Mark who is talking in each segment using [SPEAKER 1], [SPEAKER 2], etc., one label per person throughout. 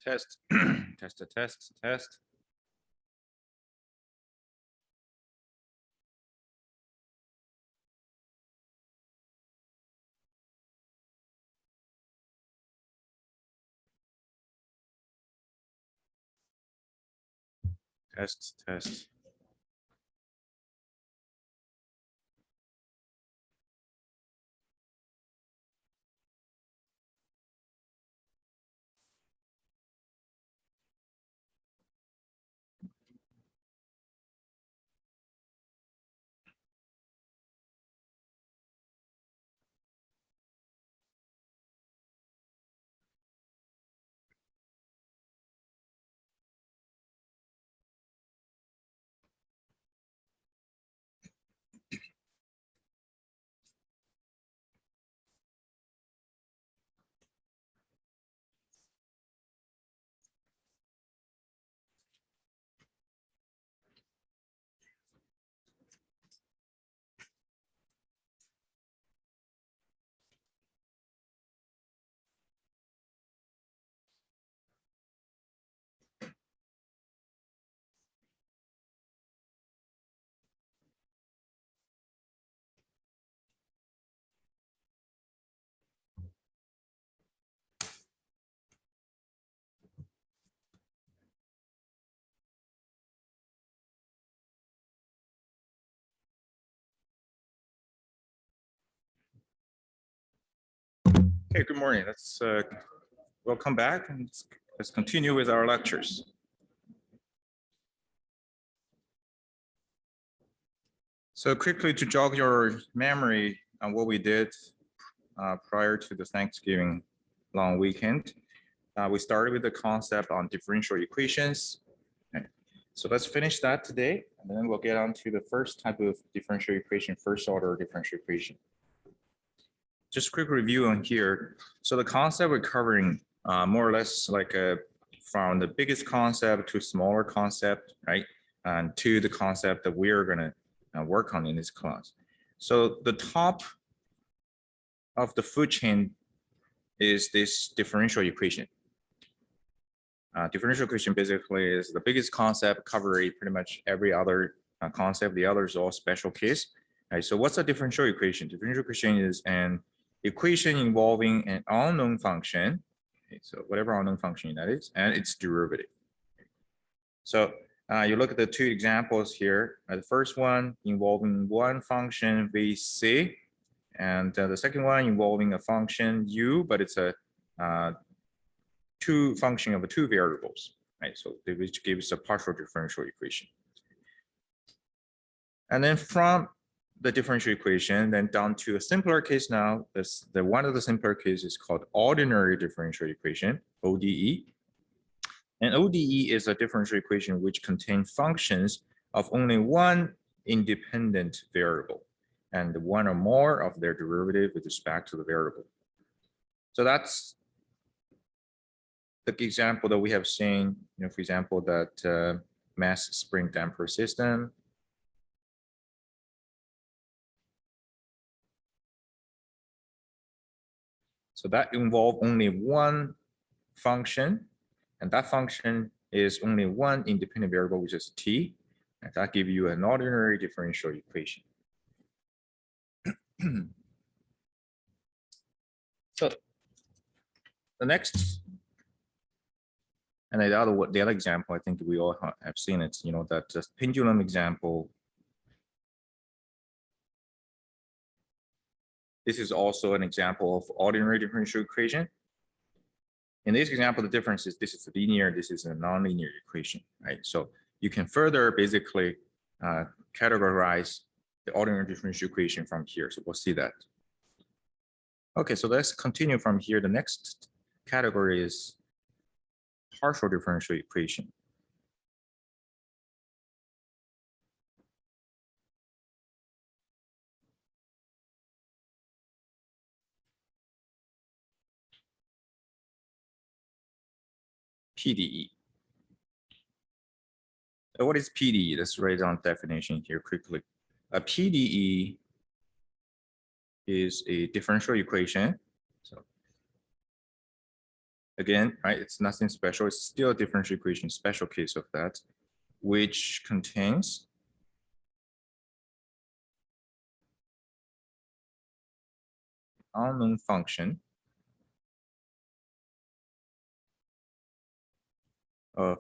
[SPEAKER 1] Test, test, test, test. Test, test. Okay, good morning. Let's welcome back and let's continue with our lectures. So quickly to jog your memory on what we did prior to the Thanksgiving long weekend. We started with the concept on differential equations. Okay. So let's finish that today, and then we'll get on to the first type of differential equation, first order differential equation. Just quick review on here. So the concept we're covering more or less like from the biggest concept to smaller concept, right? And to the concept that we are going to work on in this class. So the top of the food chain is this differential equation. Differential equation basically is the biggest concept, covering pretty much every other concept. The others are all special case. Right, so what's a differential equation? Differential equation is an equation involving an unknown function. Okay, so whatever unknown function that is, and its derivative. So you look at the two examples here. The first one involving one function vc, and the second one involving a function u, but it's a two function of two variables, right? So which gives a partial differential equation. And then from the differential equation, then down to a simpler case now. The one of the simpler cases is called ordinary differential equation, ODE. And ODE is a differential equation which contains functions of only one independent variable and one or more of their derivative with respect to the variable. So that's the example that we have seen, for example, that mass spring damper system. So that involves only one function, and that function is only one independent variable, which is t, and that gives you an ordinary differential equation. So the next, and the other example, I think we all have seen it, that just pendulum example. This is also an example of ordinary differential equation. In this example, the difference is this is linear, this is a nonlinear equation, right? So you can further basically categorize the ordinary differential equation from here. So we'll see that. Okay, so let's continue from here. The next category is partial differential equation. PDE. So what is PDE? Let's write down definition here quickly. A PDE is a differential equation. So Again, right, it's nothing special. It's still a differential equation, special case of that, which contains unknown function of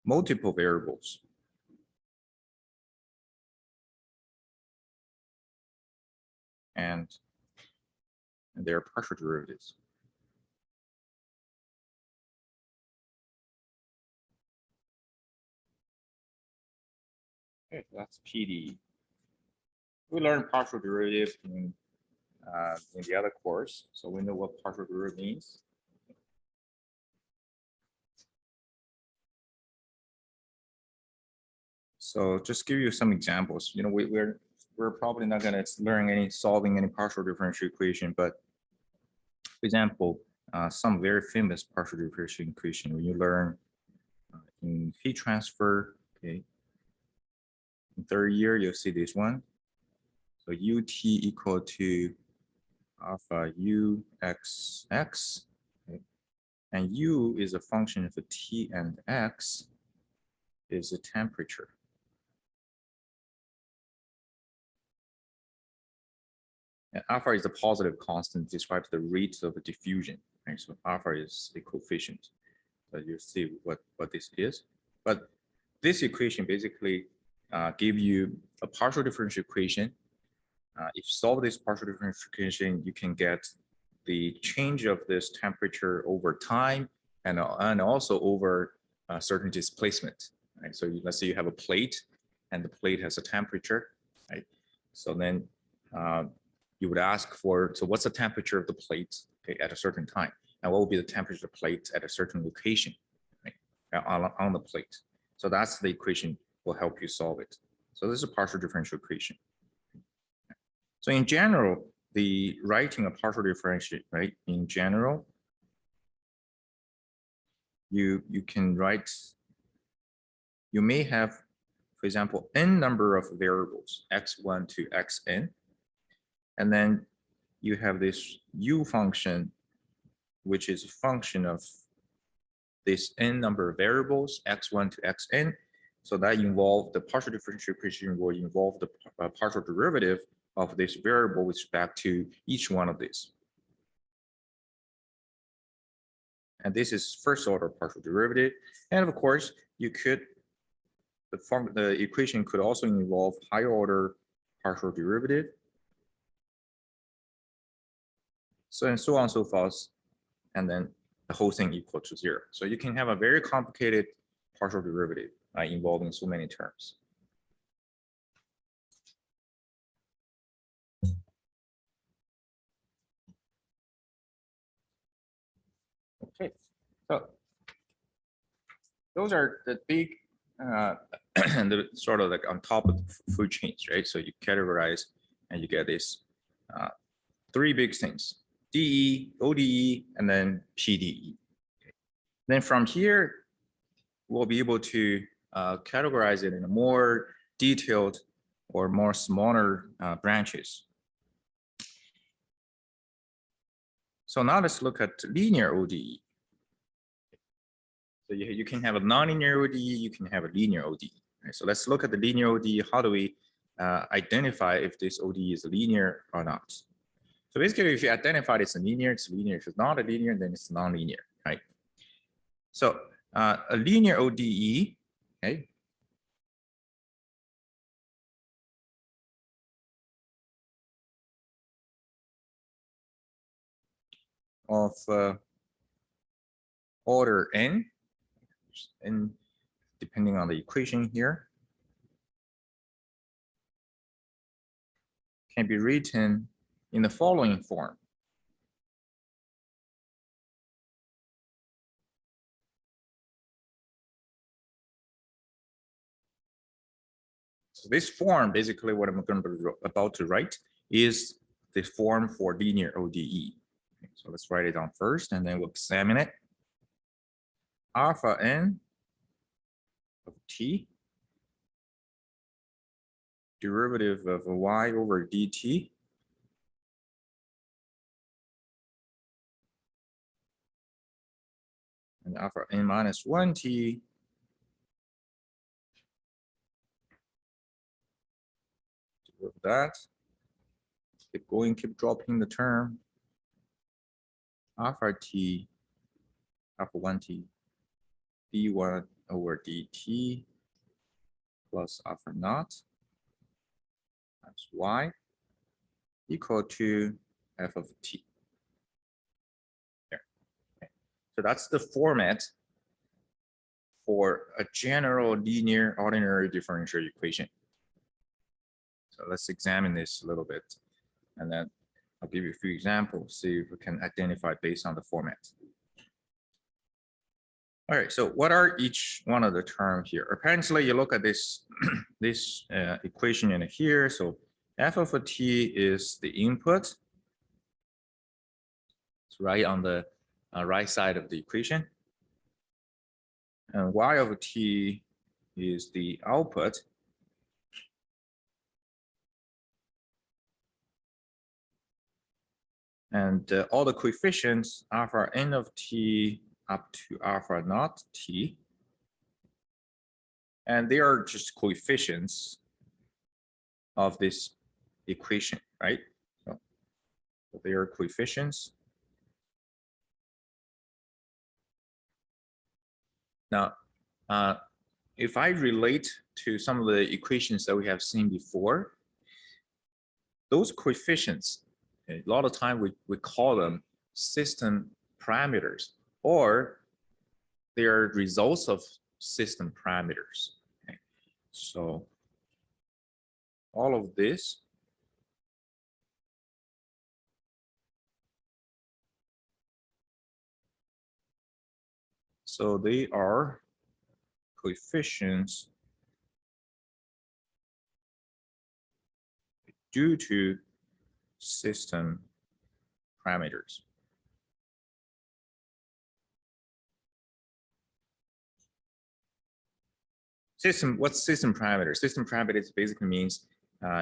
[SPEAKER 1] multiple variables. And their partial derivatives. Okay, that's PD. We learned partial derivative in the other course, so we know what partial derivative means. So just give you some examples. You know, we're probably not going to learn solving any partial differential equation, but for example, some very famous partial differential equation when you learn in heat transfer. Okay, in third year you'll see this one. So ut equal to alpha u x x, okay, and u is a function of t and x is the temperature. And alpha is a positive constant, describes the rate of diffusion. Right? So alpha is a coefficient. So you see what this is. But this equation basically give you a partial differential equation. If you solve this partial differential equation, you can get the change of this temperature over time and also over certain displacement. Right? So let's say you have a plate and the plate has a temperature. Right? So then you would ask for, so what's the temperature of the plate, okay, at a certain time? And what will be the temperature of the plate at a certain location, right, on the plate? So that's the equation will help you solve it. So this is a partial differential equation. So in general, the writing a partial differential, right, in general, you can write, you may have, for example, n number of variables, x1 to xn, and then you have this u function, which is a function of this n number of variables, x1 to xn. So that involve the partial differential equation will involve the partial derivative of this variable with respect to each one of these. And this is first order partial derivative. And of course, you could, the equation could also involve higher order partial derivative. So and so on and so forth. And then the whole thing equal to 0. So you can have a very complicated partial derivative involving so many terms. Okay, so those are the big, the sort of like on top of the food chains, right? So you categorize and you get this 3 big things: DE, ODE, and then PDE. Okay. Then from here, we'll be able to categorize it in a more detailed or more smaller branches. So now let's look at linear ODE. So you can have a nonlinear ODE, you can have a linear ODE. Right? So let's look at the linear ODE. How do we identify if this ODE is linear or not? So basically, if you identify it's linear, it's linear. If it's not a linear, then it's nonlinear, right? So a linear ODE, okay, of order n, and depending on the equation here, can be written in the following form. So this form, basically what I'm about to write is the form for linear ODE. Okay, so let's write it down first and then we'll examine it. Alpha n of t, derivative of y over dt, and alpha n minus 1t with that. Keep going, keep dropping the term. Alpha t, alpha 1t, d1 over dt plus alpha naught times y equal to f of t. There. Okay. So that's the format for a general linear ordinary differential equation. So let's examine this a little bit, and then I'll give you a few examples, see if we can identify based on the format. All right, so what are each one of the terms here? Apparently, you look at this, this equation in here. So f of t is the input. It's right on the right side of the equation. And y of t is the output. And all the coefficients alpha n of t up to alpha naught t. And they are just coefficients of this equation, right? So they are coefficients. Now, if I relate to some of the equations that we have seen before, those coefficients, a lot of time we call them system parameters, or they are results of system parameters. Okay. So all of this so they are coefficients due to system parameters. What's system parameters? System parameters basically means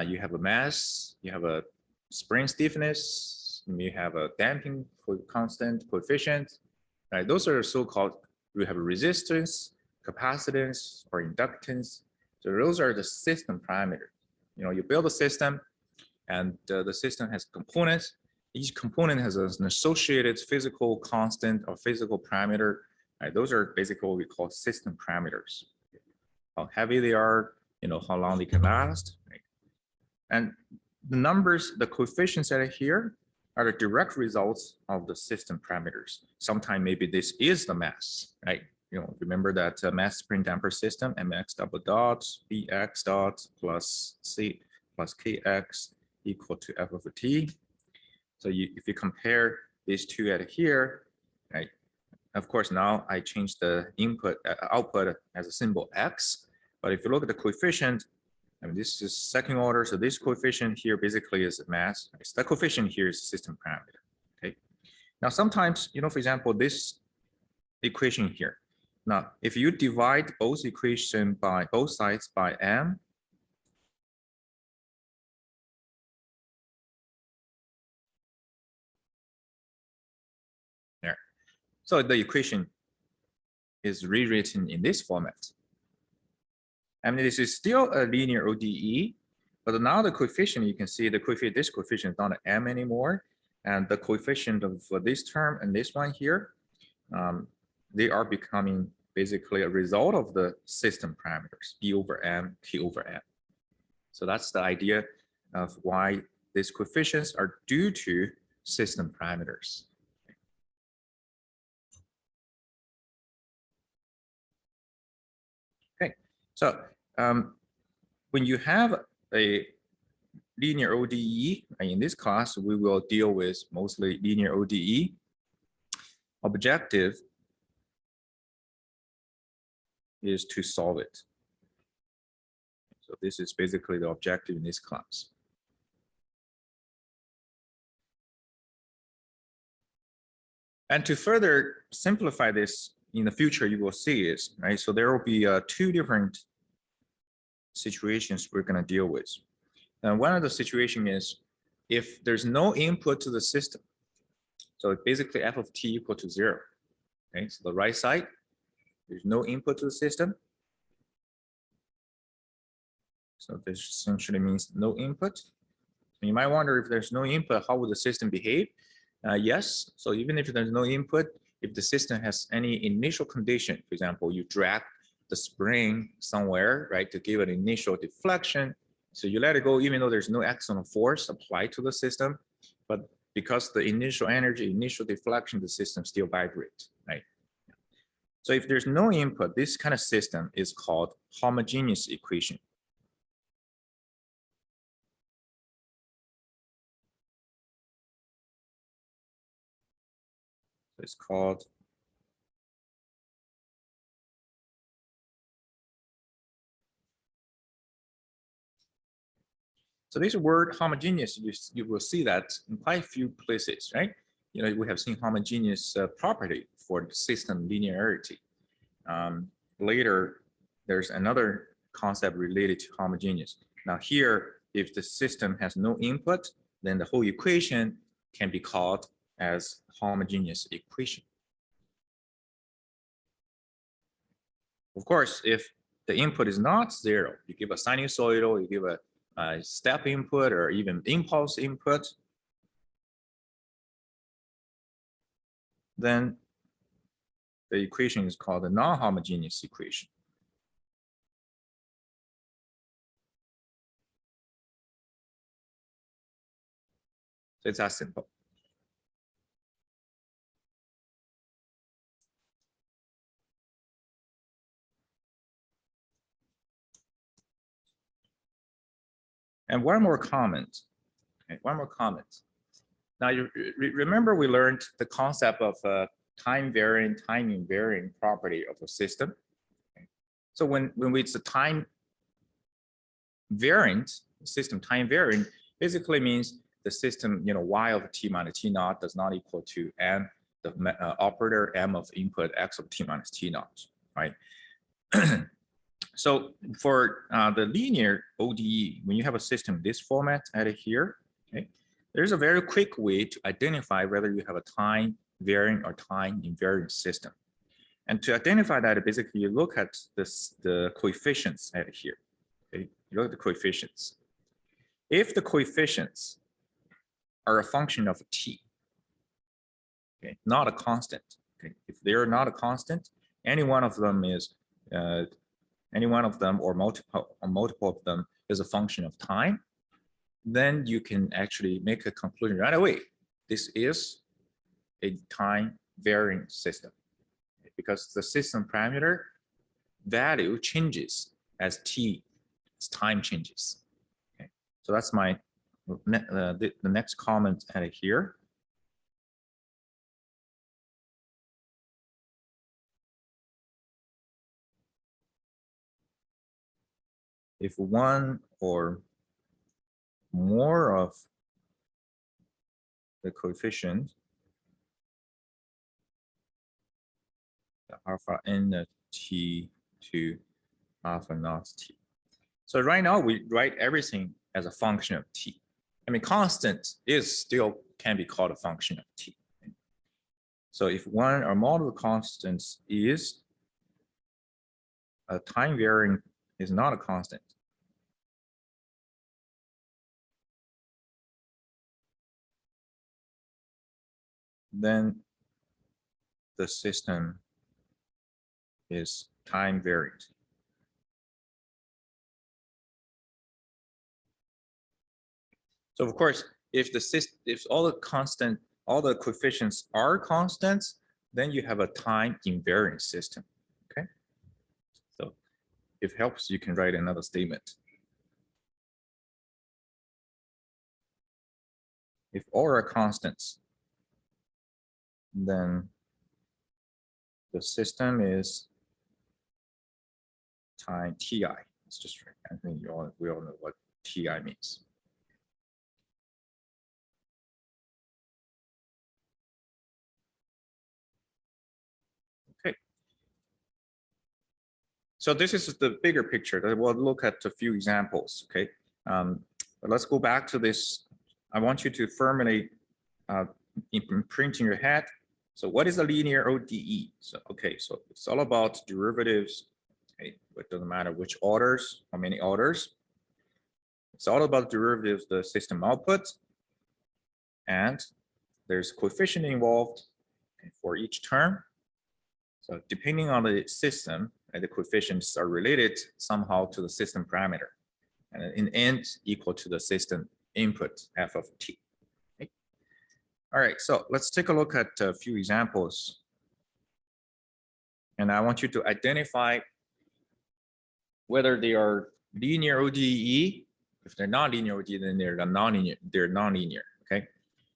[SPEAKER 1] you have a mass, you have a spring stiffness, you have a damping constant coefficient, right? Those are so-called, we have a resistance, capacitance, or inductance. So those are the system parameters. You know, you build a system, and the system has components. Each component has an associated physical constant or physical parameter. Right? Those are basically what we call system parameters. How heavy they are, you know, how long they can last. Right? And the numbers, the coefficients that are here are the direct results of the system parameters. Sometimes maybe this is the mass, right? You know, remember that mass spring damper system, mx double dot bx dot plus c plus kx equal to f of t. So if you compare these two at here, right? Of course, now I changed the input output as a symbol x. But if you look at the coefficient, I mean, this is second order. So this coefficient here basically is mass. So the coefficient here is system parameter. Okay. Now, sometimes, you know, for example, this equation here. Now, if you divide both equations by both sides by m, there. So the equation is rewritten in this format. I mean, this is still a linear ODE, but now the coefficient, you can see the coefficient, this coefficient is not an m anymore. And the coefficient of this term and this one here, they are becoming basically a result of the system parameters, B over M, K over M. So that's the idea of why these coefficients are due to system parameters. Okay, so when you have a linear ODE, in this class, we will deal with mostly linear ODE. Objective is to solve it. So this is basically the objective in this class. And to further simplify this in the future, you will see is, right? So there will be two different situations we're going to deal with. And one of the situation is if there's no input to the system. So basically f of t equal to 0. Okay, so the right side, there's no input to the system. So this essentially means no input. You might wonder, if there's no input, how would the system behave? Yes, so even if there's no input, if the system has any initial condition, for example, you drag the spring somewhere, right, to give an initial deflection. So you let it go, even though there's no external force applied to the system, but because the initial energy, initial deflection, the system still vibrates, right? So if there's no input, this kind of system is called homogeneous equation. It's called so this word homogeneous, you will see that in quite a few places, right? You know, we have seen homogeneous property for the system linearity. Later, there's another concept related to homogeneous. Now here, if the system has no input, then the whole equation can be called as homogeneous equation. Of course, if the input is not zero, you give a sinusoidal, you give a step input or even impulse input, then the equation is called a non-homogeneous equation. So it's as simple. And one more comment. Okay, one more comment. Now, you remember we learned the concept of time varying, time invariant property of a system. Okay. So when it's a time variant, system time variant, basically means the system, you know, y of t minus t naught does not equal to m, the operator m of input x of t minus t naught, right? So for the linear ODE, when you have a system this format added here, okay, there's a very quick way to identify whether you have a time varying or time invariant system. And to identify that, basically you look at the coefficients added here. Okay, you look at the coefficients. If the coefficients are a function of t, okay, not a constant. Okay, if they are not a constant, any one of them is any one of them or multiple of them is a function of time, then you can actually make a conclusion right away. This is a time varying system because the system parameter value changes as time changes. Okay, so that's my the next comment added here. If one or more of the coefficient, the alpha n t to alpha naught t. So right now we write everything as a function of t. I mean, constant is still can be called a function of t. So if one or more of the constants is a time varying is not a constant, then the system is time variant. So of course, if all the coefficients are constants, then you have a time invariant system. Okay. So if it helps, you can write another statement. If all are constants, then the system is time ti. It's just right. I think we all know what ti means. Okay. So this is the bigger picture. We'll look at a few examples. Okay. But let's go back to this. I want you to firmly imprint in your head So what is a linear ODE? So, okay, so it's all about derivatives. Okay, it doesn't matter which orders, how many orders. It's all about derivatives, the system output, and there's coefficient involved for each term. So depending on the system, the coefficients are related somehow to the system parameter, and in the end equal to the system input f of t. Okay. All right, so let's take a look at a few examples. And I want you to identify whether they are linear ODE. If they're not linear ODE, then they're nonlinear. They're nonlinear. Okay,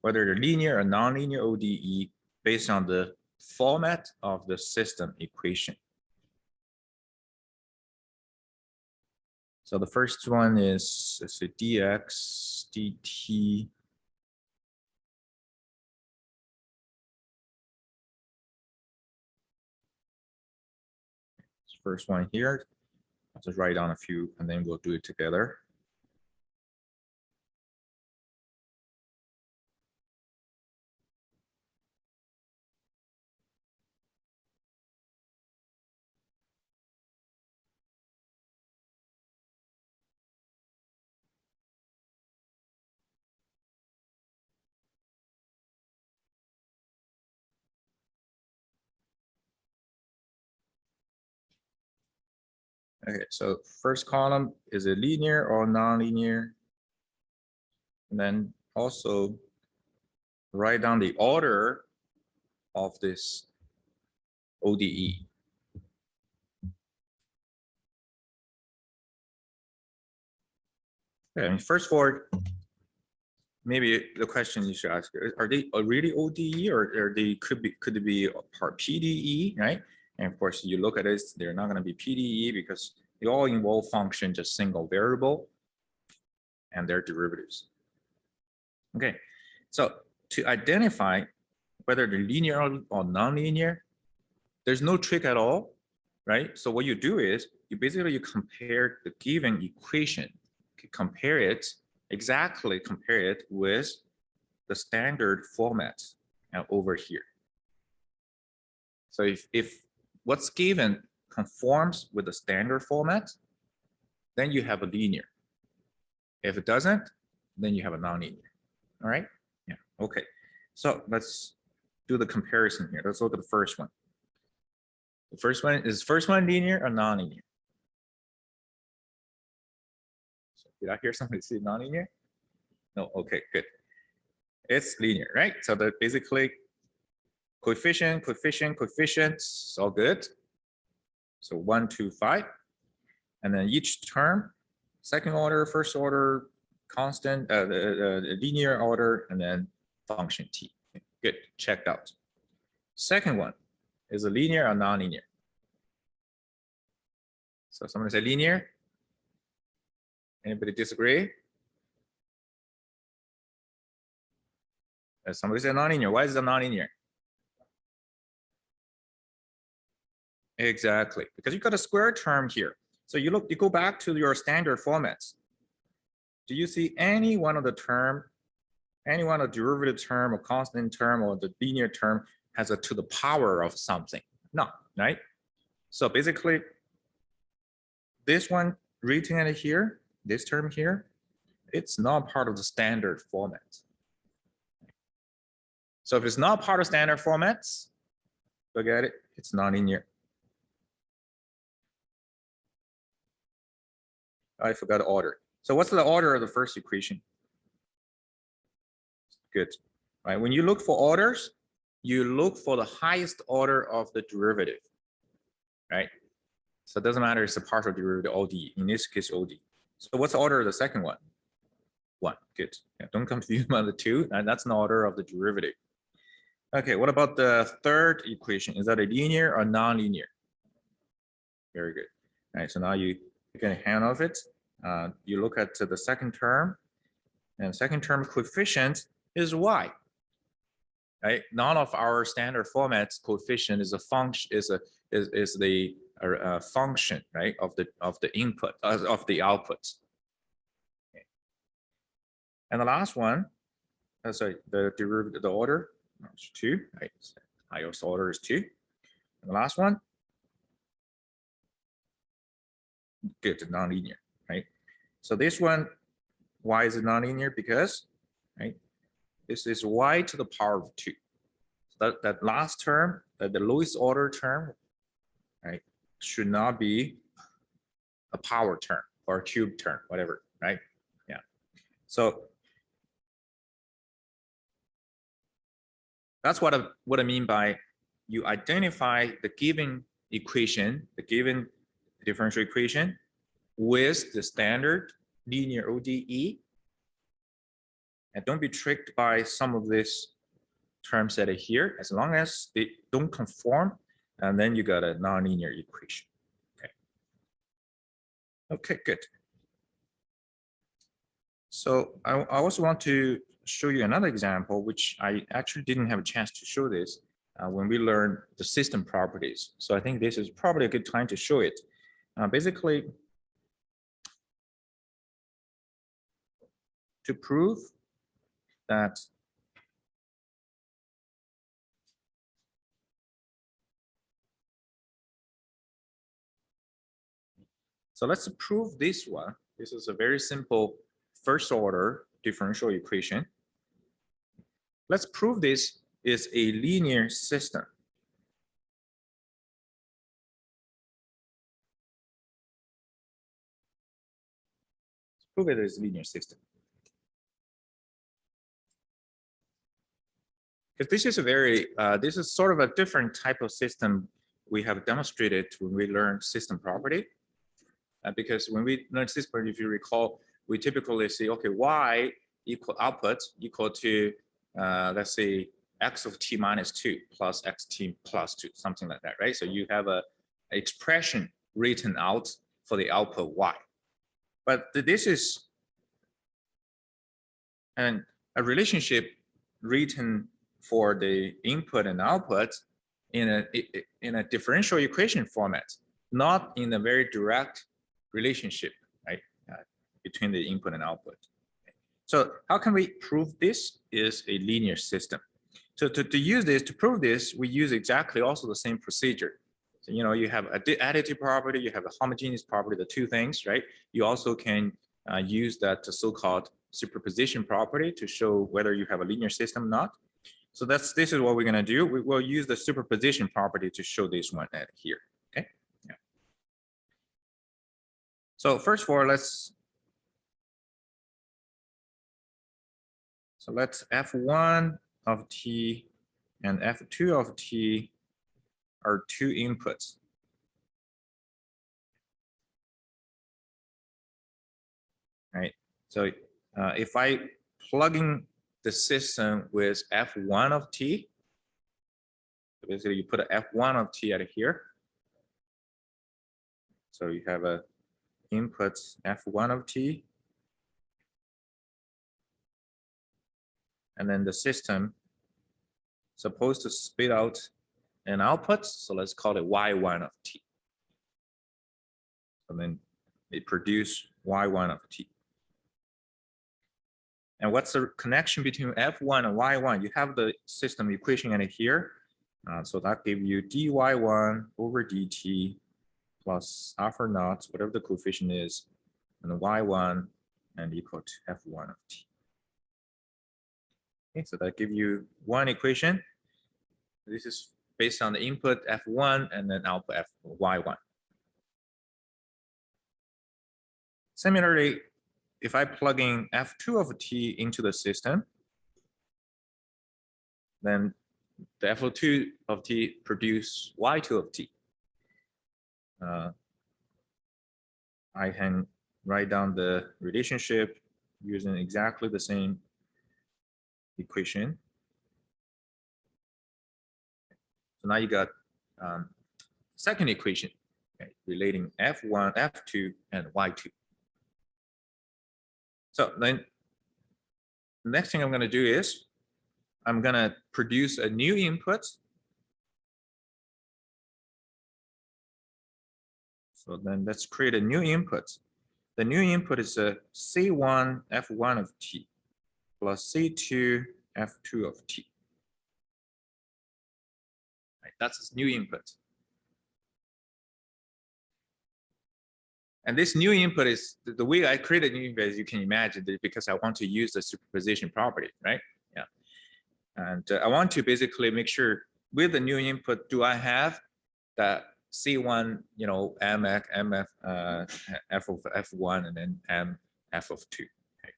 [SPEAKER 1] whether they're linear or nonlinear ODE based on the format of the system equation. So the first one is, let's say, dx dt first one here. I'll just write down a few and then we'll do it together. Okay, so first column, is it linear or nonlinear? And then also write down the order of this ODE. Okay, and first of all, maybe the question you should ask, are they really ODE or are they could it be part PDE, right? And of course, you look at this, they're not going to be PDE because they all involve function, just single variable and their derivatives. Okay, so to identify whether they're linear or nonlinear, there's no trick at all, right? So what you do is you basically compare the given equation, compare it with the standard format over here. So if what's given conforms with the standard format, then you have a linear. If it doesn't, then you have a nonlinear. All right? Yeah. Okay. So let's do the comparison here. Let's look at the first one. The first one is linear or nonlinear? So did I hear somebody say nonlinear? No. Okay. Good. It's linear, right? So that basically coefficient, it's all good. So 1, 2, 5. And then each term, second order, first order, constant, linear order, and then function t. Good, checked out. Second one is a linear or nonlinear? So someone say linear. Anybody disagree? Somebody say nonlinear. Why is it nonlinear? Exactly, because you got a square term here. So you go back to your standard formats. Do you see any one of the term, any one of the derivative term or constant term or the linear term has a to the power of something? No, right? So basically, this one written in here, this term here, it's not part of the standard format. So if it's not part of standard formats, forget it, it's nonlinear. I forgot the order. So what's the order of the first equation? Good, right? When you look for orders, you look for the highest order of the derivative, right? So it doesn't matter, it's a partial derivative, OD, in this case, OD. So what's the order of the second one? 1, good. Yeah, don't confuse by the 2, and that's an order of the derivative. Okay, what about the third equation? Is that a linear or non-linear? Very good. All right, so now you get a hand of it. You look at the second term, and second term coefficient is y. Right? None of our standard formats coefficient is a function, is the function, right, of the input of the output. Okay. And the last one, sorry, the derivative, the order 2, right? Highest order is 2. And the last one, good, nonlinear, right? So this one, why is it nonlinear? Because, right, this is y to the power of 2. So that last term, the lowest order term, right, should not be a power term or a cube term, whatever, right? Yeah. So that's what I mean by you identify the given equation, the given differential equation with the standard linear ODE, and don't be tricked by some of these terms that are here. As long as they don't conform, and then you got a nonlinear equation. Okay. Okay, good. So I also want to show you another example, which I actually didn't have a chance to show this when we learned the system properties. So I think this is probably a good time to show it. Basically, to prove that so let's prove this one. This is a very simple first order differential equation. Let's prove this is a linear system. Let's prove it is a linear system. Because this is a very, this is sort of a different type of system we have demonstrated when we learn system property. Because when we learn system property, if you recall, we typically say, okay, y equal output equal to, let's say, x of t minus 2 plus xt plus 2, something like that, right? So you have a expression written out for the output y. But this is a relationship written for the input and output in a differential equation format, not in a very direct relationship, right, between the input and output. So how can we prove this is a linear system? So to use this, to prove this, we use exactly also the same procedure. So, you know, you have a additive property, you have a homogeneous property, the two things, right? You also can use that so-called superposition property to show whether you have a linear system or not. So this is what we're going to do. We will use the superposition property to show this one here. Okay. Yeah. So first of all, let's f1 of t and f2 of t are two inputs. Right. So if I plug in the system with f1 of t, so basically you put a f1 of t out of here. So you have a input f1 of t, and then the system supposed to spit out an output. So let's call it y1 of t. And then it produce y1 of t. And what's the connection between f1 and y1? You have the system equation in here. So that gives you dy1 over dt plus alpha naught, whatever the coefficient is, and y1 and equal to f1 of t. Okay, so that gives you one equation. This is based on the input f1 and then output y1. Similarly, if I plug in f2 of t into the system, then the f2 of t produce y2 of t. I can write down the relationship using exactly the same equation. So now you got second equation, okay, relating f1, f2, and y2. So then the next thing I'm going to do is I'm going to produce a new input. So then let's create a new input. The new input is a C1 F1 of t plus C2 F2 of t. That's new input. And this new input is the way I created new input, as you can imagine, because I want to use the superposition property, right? Yeah. And I want to basically make sure with the new input, do I have that C1, you know, MF, F of F1, and then M F of 2. Okay.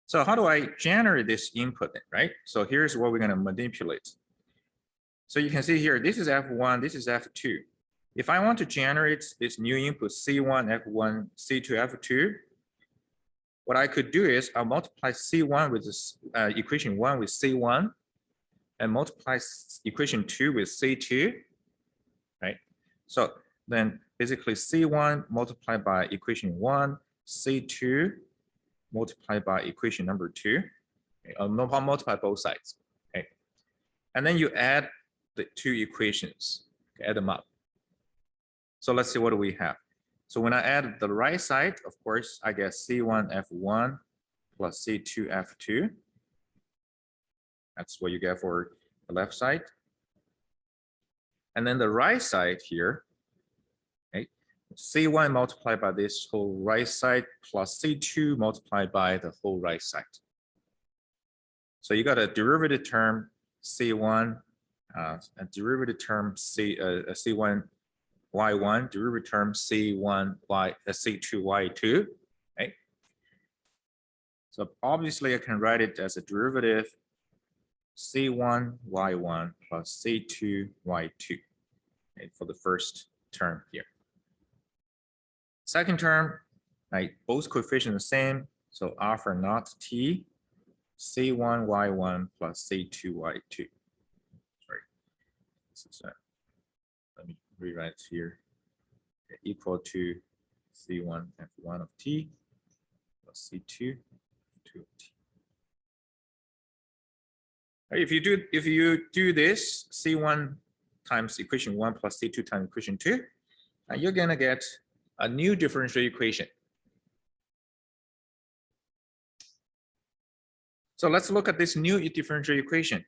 [SPEAKER 1] So how do I generate this input then, right? So here's what we're going to manipulate. So you can see here, this is F1, this is F2. If I want to generate this new input C1, F1, C2, F2, what I could do is I'll multiply C1 with this equation 1 with C1 and multiply equation 2 with C2, right? So then basically C1 multiplied by equation 1, C2 multiplied by equation number 2. Okay, multiply both sides. Okay. And then you add the two equations, add them up. So let's see what do we have. So when I add the right side, of course, I get C1 F1 plus C2 F2. That's what you get for the left side. And then the right side here, okay, C1 multiplied by this whole right side plus C2 multiplied by the whole right side. So you got a derivative term C1, a derivative term C1 Y1, derivative term C1 Y C2 Y2, right? So obviously I can write it as a derivative C1 Y1 plus C2 Y2, okay, for the first term here. Second term, right, both coefficients the same, so alpha naught T, C1 Y1 plus C2 Y2. Sorry, this is let me rewrite it here. Okay, equal to C1 F1 of T plus C2 2 of T. If you do this, C1 times equation 1 plus C2 times equation 2, you're gonna get a new differential equation. So let's look at this new differential equation.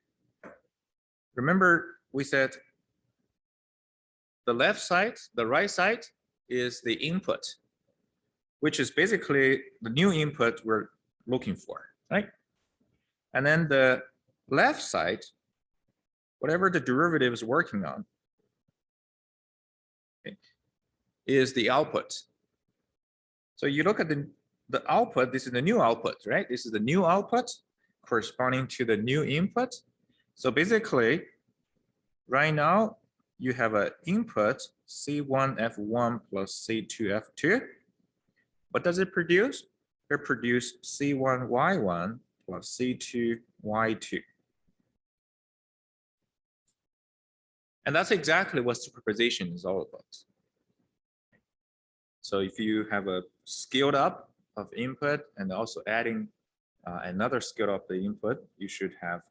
[SPEAKER 1] Remember, we said the left side, the right side is the input, which is basically the new input we're looking for, right? And then the left side, whatever the derivative is working on, okay, is the output. So you look at the output, this is the new output, right? This is the new output corresponding to the new input. So basically, right now, you have an input C1 F1 plus C2 F2. What does it produce? It produces C1 Y1 plus C2 Y2. And that's exactly what superposition is all about. So if you have a scaled up of input and also adding another scale of the input, you should have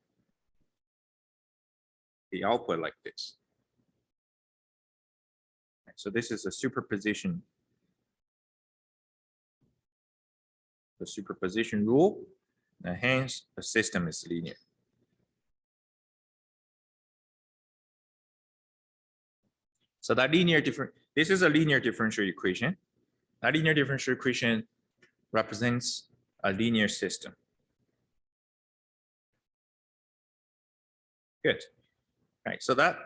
[SPEAKER 1] the output like this. So this is a superposition. The superposition rule, and hence the system is linear. So that this is a linear differential equation. That linear differential equation represents a linear system. Good. All right, so that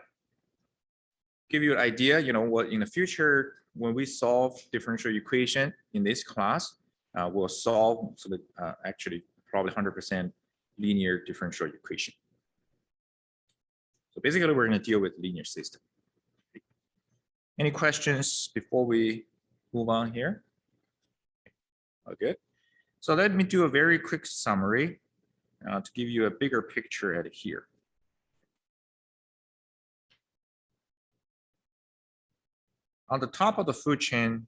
[SPEAKER 1] give you an idea, you know, what in the future, when we solve differential equation in this class, we'll solve so that actually probably 100% linear differential equation. So basically, we're going to deal with linear system. Any questions before we move on here? Okay. So let me do a very quick summary to give you a bigger picture at here. On the top of the food chain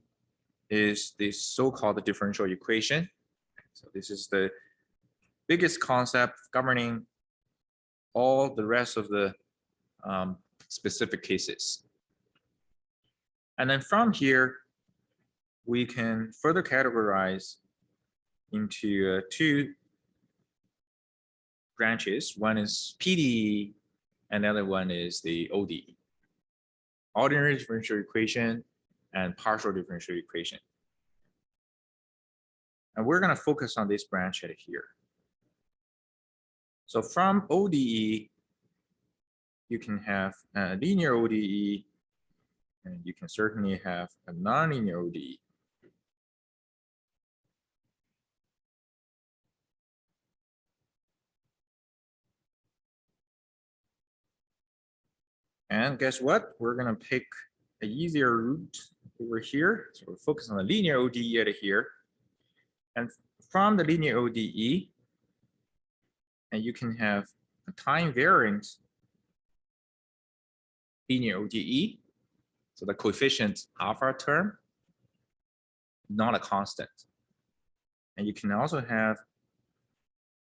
[SPEAKER 1] is this so-called differential equation. So this is the biggest concept governing all the rest of the specific cases. And then from here, we can further categorize into two branches. One is PDE Another one is the ODE, ordinary differential equation and partial differential equation. And we're going to focus on this branch right here. So from ODE, you can have a linear ODE, and you can certainly have a nonlinear ODE. And guess what? We're going to pick an easier route over here. So we're focused on the linear ODE right here. And from the linear ODE, and you can have a time variant linear ODE. So the coefficient alpha term, not a constant. And you can also have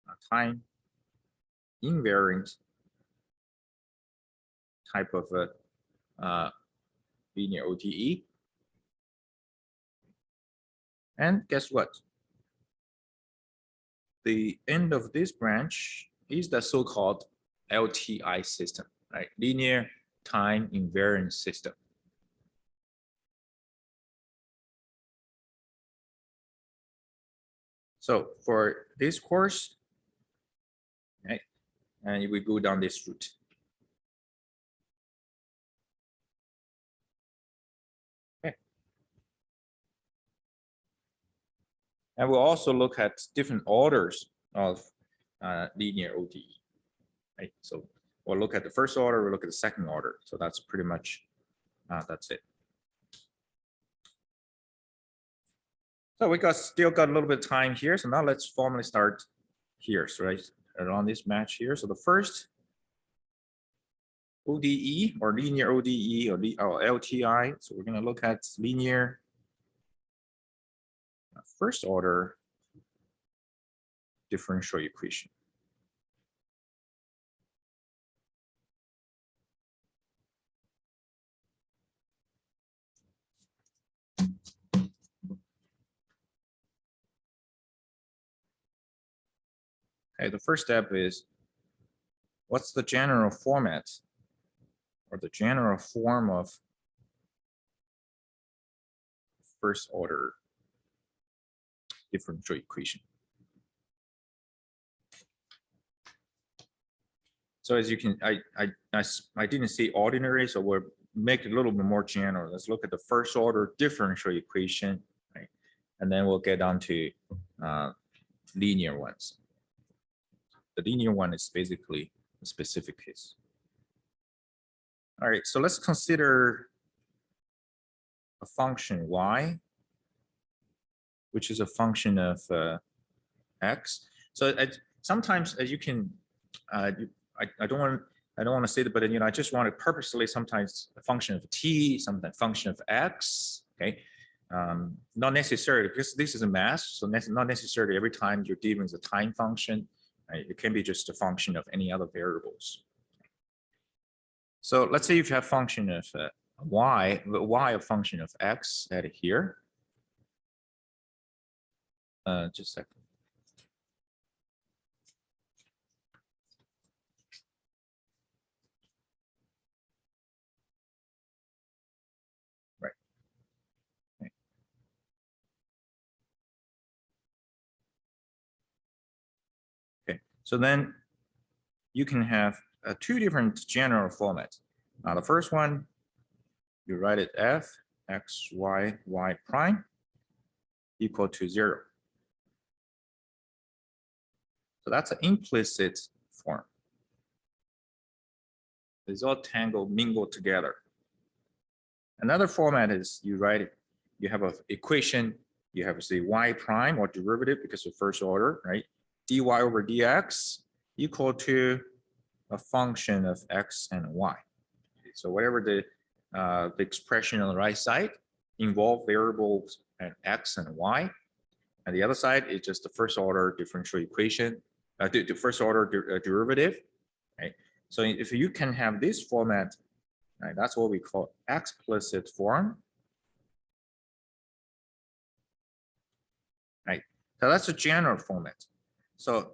[SPEAKER 1] a time invariant type of a linear ODE. And guess what? The end of this branch is the so-called LTI system, right? Linear time invariant system. So for this course, right, and we go down this route. Okay. And we'll also look at different orders of linear ODE. Right? So we'll look at the first order, we'll look at the second order. So that's pretty much, that's it. So we still got a little bit of time here. So now let's formally start here. So right around this match here. So the first ODE or linear ODE or LTI. So we're going to look at linear first order differential equation. Okay, the first step is, what's the general format or the general form of first order differential equation? So as you can, I didn't say ordinary, so we'll make it a little bit more general. Let's look at the first order differential equation, right? And then we'll get on to linear ones. The linear one is basically a specific case. All right, so let's consider a function y, which is a function of x. So sometimes, as you can, I don't want to say that, but I just want to purposely sometimes a function of t, sometimes a function of x. Okay, not necessarily because this is a math, so not necessarily every time you're dealing with a time function. Right? It can be just a function of any other variables. So let's say if you have function of y a function of x at here. Just a second. Right. Okay. So then you can have two different general formats. Now the first one, you write it f x y y prime equal to 0. So that's an implicit form. It's all tangled, mingled together. Another format is you write it, you have an equation, you have say y prime or derivative because of first order, right? dy over dx equal to a function of x and y. So whatever the expression on the right side involve variables and x and y, and the other side is just the first order differential equation, the first order derivative, right? So if you can have this format, right, that's what we call explicit form, right? So that's a general format. So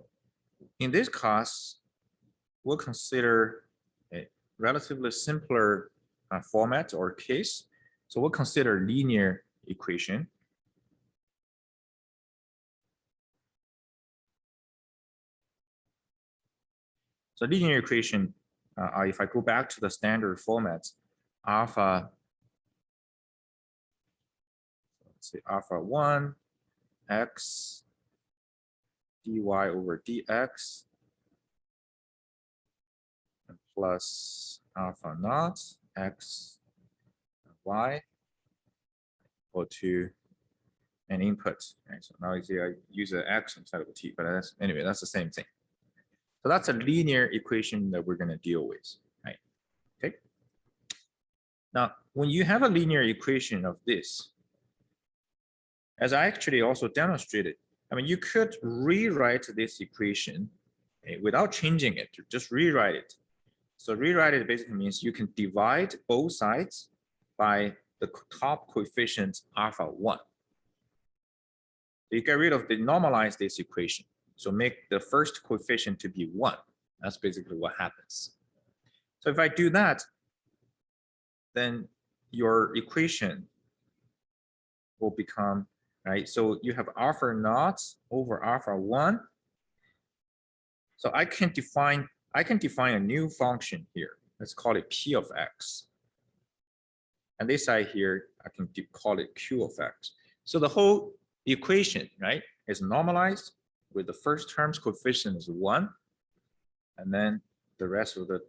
[SPEAKER 1] in this class, we'll consider relatively simpler format or case. So we'll consider linear equation. So linear equation, if I go back to the standard format, alpha, let's say alpha 1 x dy over dx plus alpha naught x y equal to an input. Right? So now you see I use an x instead of a t, but that's anyway, that's the same thing. So that's a linear equation that we're going to deal with. Right? Okay. Now, when you have a linear equation of this, as I actually also demonstrated, I mean, you could rewrite this equation without changing it, just rewrite it. So rewrite it basically means you can divide both sides by the top coefficient alpha 1. So you get rid of the normalize this equation. So make the first coefficient to be 1. That's basically what happens. So if I do that, then your equation will become, right? So you have alpha naught over alpha 1. So I can define a new function here. Let's call it p of x. And this side here, I can call it q of x. So the whole equation, right, is normalized with the first term's coefficient is 1. And then the rest of the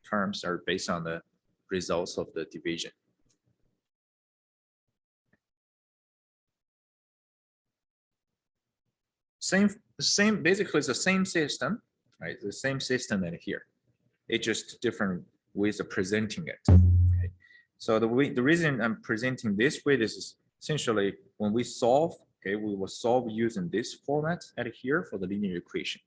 [SPEAKER 1] terms are based on the results of the division. Basically it's the same system, right? The same system that here. It's just different ways of presenting it. Okay? So the reason I'm presenting this way is essentially when we solve, okay, we will solve using this format at here for the linear equation.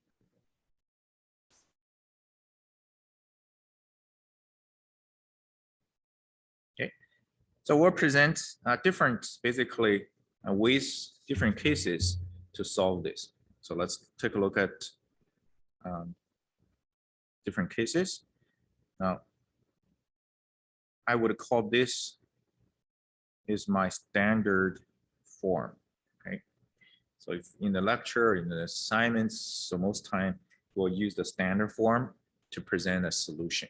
[SPEAKER 1] Okay, so we'll present different, basically ways, different cases to solve this. So let's take a look at different cases. Now, I would call this is my standard form. Okay, so if in the lecture, in the assignments, so most time we'll use the standard form to present a solution.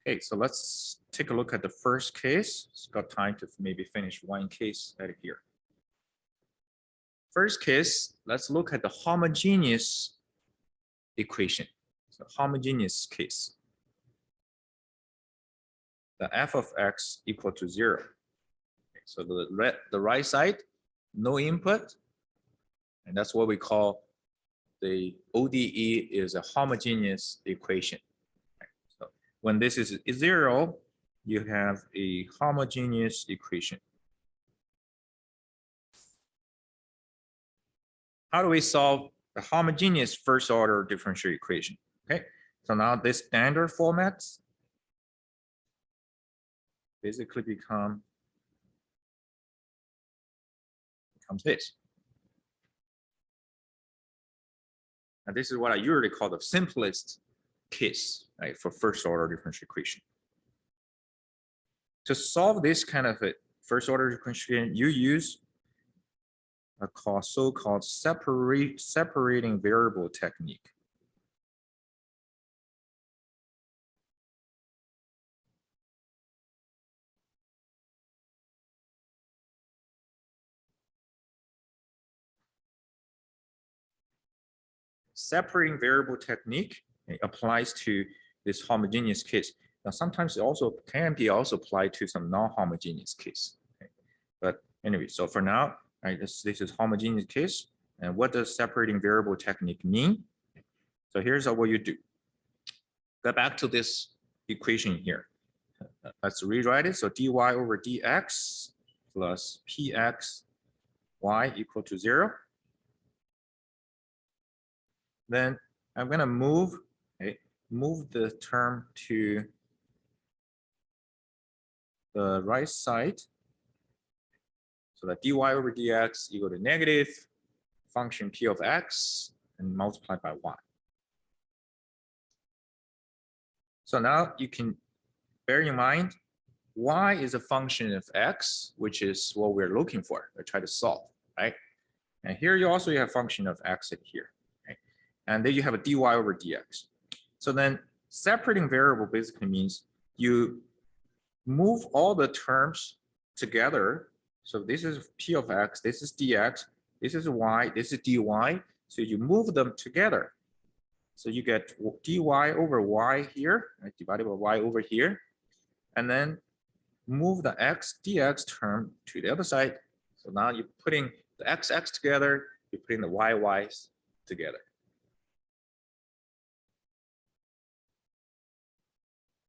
[SPEAKER 1] Okay, so let's take a look at the first case. It's got time to maybe finish one case right here. First case, let's look at the homogeneous equation. So homogeneous case. The f of x equal to 0. Okay, so the right side, no input, and that's what we call the ODE is a homogeneous equation. Okay, so when this is 0, you have a homogeneous equation. How do we solve the homogeneous first order differential equation? Okay, so now this standard format basically becomes this. And this is what I usually call the simplest case, right, for first order differential equation. To solve this kind of a first order differential equation, you use a so-called separating variable technique. Separating variable technique applies to this homogeneous case. Now, sometimes it also can be applied to some non-homogeneous case. Okay? But anyway, so for now, right, this is homogeneous case. And what does separating variable technique mean? So here's what you do. Go back to this equation here. Let's rewrite it. So dy over dx plus px y equal to 0. Then I'm going to move the term to the right side. So that dy over dx equal to negative function p of x and multiplied by y. So now you can bear in mind, y is a function of x, which is what we're looking for, or try to solve, right? And here you also have function of x in here, right? And then you have a dy over dx. So then separating variable basically means you move all the terms together. So this is p of x, this is dx, this is y, this is dy. So you move them together. So you get dy over y here, right, divided by y over here, and then move the x dx term to the other side. So now you're putting the xx together, you're putting the yy's together.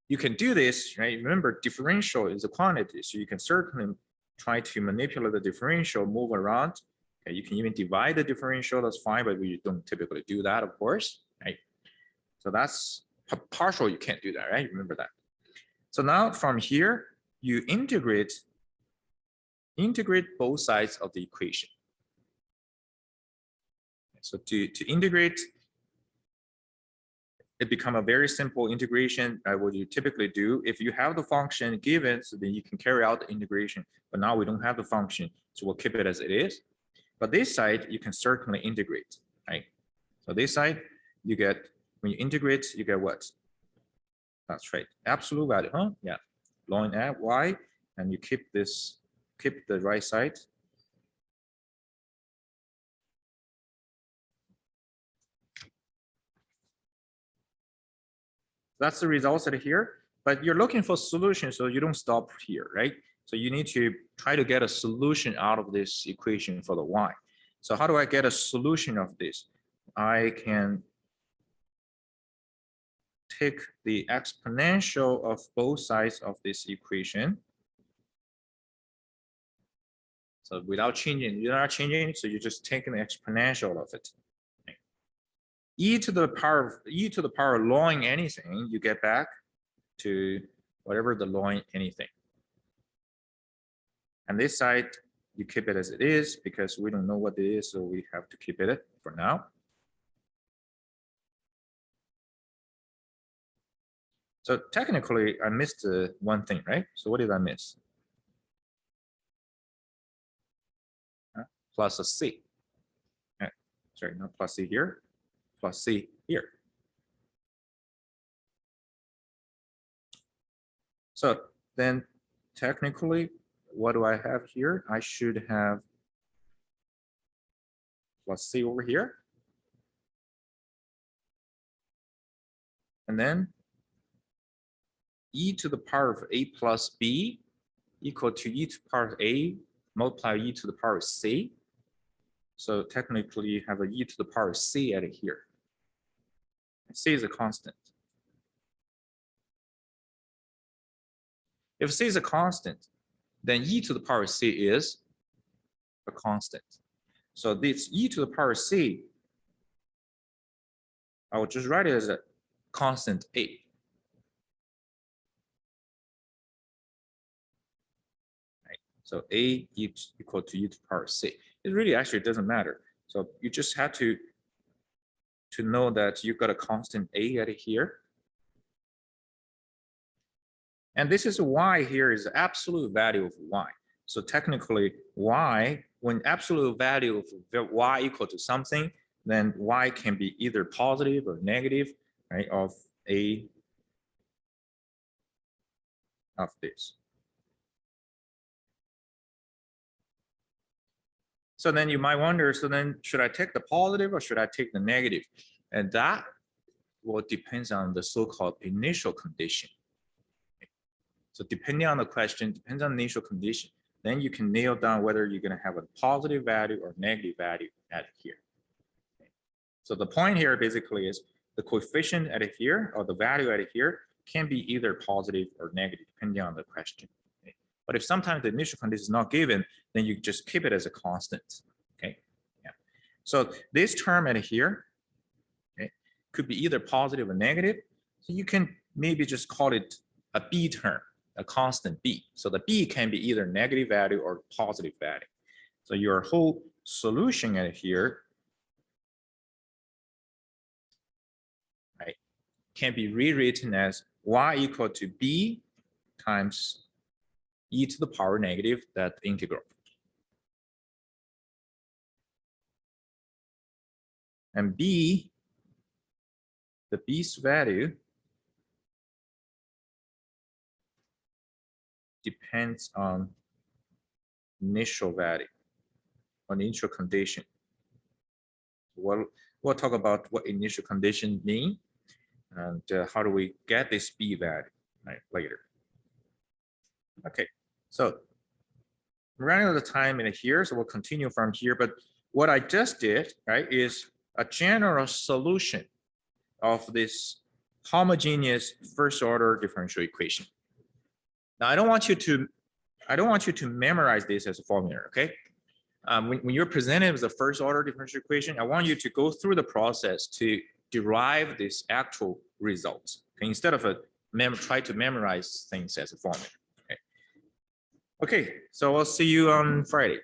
[SPEAKER 1] You can do this, right? Remember, differential is a quantity, so you can certainly try to manipulate the differential, move around. Okay, you can even divide the differential, that's fine, but we don't typically do that, of course, right? So that's partial, you can't do that, right? Remember that. So now from here, you integrate both sides of the equation. So to integrate, it become a very simple integration. What you typically do, if you have the function given, so then you can carry out the integration. But now we don't have the function, so we'll keep it as it is. But this side, you can certainly integrate, right? So this side, you get, when you integrate, you get what? That's right, absolute value, huh? Yeah, ln y, and you keep this, keep the right side. That's the results out here, but you're looking for solution, so you don't stop here, right? So you need to try to get a solution out of this equation for the y. So how do I get a solution of this? I can take the exponential of both sides of this equation. So without changing, you're not changing, so you're just taking the exponential of it. E to the power ln anything, you get back to whatever the ln anything. And this side, you keep it as it is because we don't know what it is, so we have to keep it for now. So technically, I missed one thing, right? So what did I miss? Plus a c. Sorry, not plus c here, plus c here. So then technically, what do I have here? I should have plus c over here. And then e to the power of a plus b equal to e to the power of a multiply e to the power of c. So technically you have a e to the power of c at here. C is a constant. If c is a constant, then e to the power of c is a constant. So this e to the power of c, I will just write it as a constant a. Right. So a equal to e to the power of c. It really actually doesn't matter. So you just have to know that you've got a constant a at here. And this is y here is the absolute value of y. So technically y, when absolute value of y equal to something, then y can be either positive or negative, right, of a of this. So then you might wonder, so then should I take the positive or should I take the negative? And that will depends on the so-called initial condition. So depending on the question, depends on the initial condition, then you can nail down whether you're going to have a positive value or negative value at here. So the point here basically is the coefficient at here or the value at here can be either positive or negative depending on the question. Okay? But if sometimes the initial condition is not given, then you just keep it as a constant. Okay. Yeah. So this term at here, okay, could be either positive or negative. So you can maybe just call it a b term, a constant b. So the b can be either negative value or positive value. So your whole solution at here, right, can be rewritten as y equal to b times e to the power negative that integral. And b, the b's value depends on initial value, on initial condition. We'll talk about what initial condition mean and how do we get this b value, right, later. Okay, so we're running out of time in here, so we'll continue from here. But what I just did, right, is a general solution of this homogeneous first order differential equation. Now, I don't want you to memorize this as a formula, okay? When you're presented with the first order differential equation, I want you to go through the process to derive this actual results, okay? Instead of try to memorize things as a formula. Okay, so I'll see you on Friday.